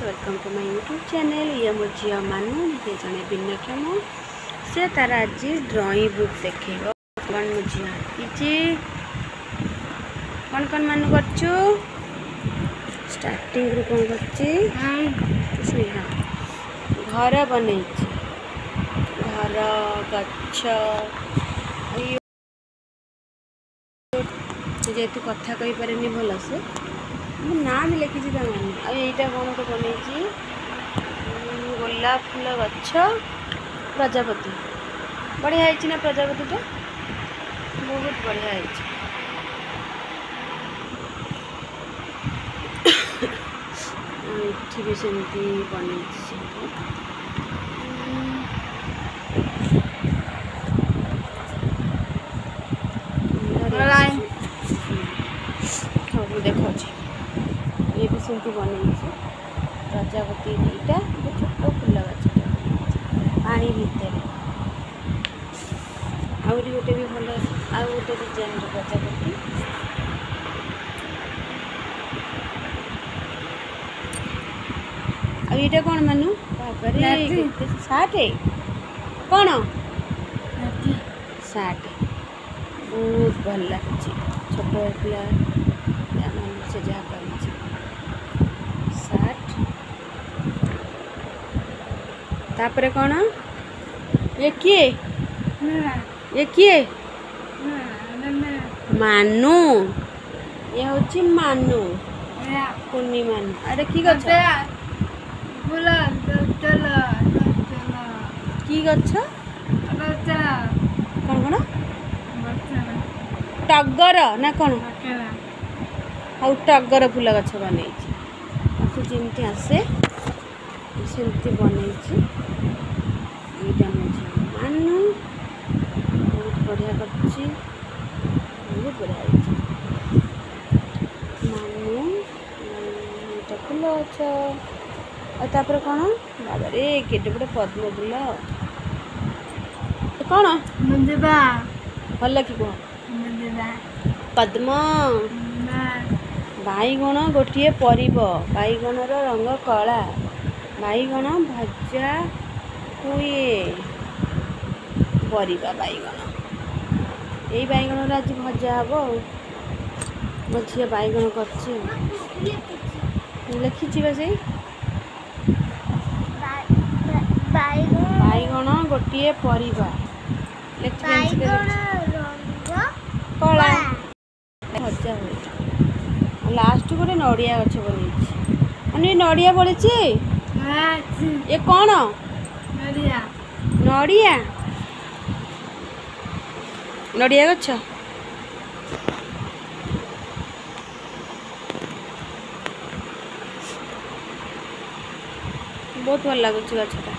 Friends, welcome to my YouTube channel. ये मोर झी मानू ये जड़े भिन्नक्षम से तार आज ड्रॉइंग बुक देखे कौन मो झी आँकी कौन कौन मानू कर स्टार्टिंग रू कौन कर घर बन घर गच्छ जेहेतु कथा कही पारे भल से ना भी लिखी आईटा कौन तो बन गोलाप फूल गच्छ प्रजापति बढ़िया है ना प्रजापति टा बहुत बढ़िया है। भी सेमती बन देखा ये भी सेमती बन प्रजापति दुईटा छोट फूल गछटा पानी भितर आहरी गोटे भी भल आउ गोटे डिजाइन प्रजापति आईटा कौन मानू सार्ट कौन सार्ट बहुत भल लगे छोट पिला से जहाँ कर सार्ट तापर कौन ये किए मानू ये हूँ मानू कुन्नी मानू अरे की गछ की गछ कौन कौन टगर ना कौन आउ टगर फूल गछ बन जमी आसे सेमती बन मानू बहुत बढ़िया कर बहुत बढ़िया मानू फूल गछ तापर कौन बाबा रे केटे बड़े पद्म फूल कौन भल कि कह पद्म बैगण गोटे परिब बैगणर रंग कला बैगण भजा हुए परिबा बैगण यही बैगण आज भजा हम मो झी बैगण कर लिखी से बैगण गोटे परिबा कला भजा हुए लास्ट गोटे नड़िया गछ बन नड़िया पड़ी ये कौन नड़िया नड़िया गछ बहुत भल लगुच गछटा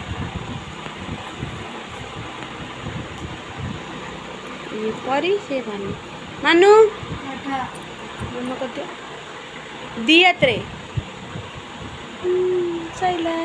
परी से भानु मानू मम कर दी हाथ रे सैला।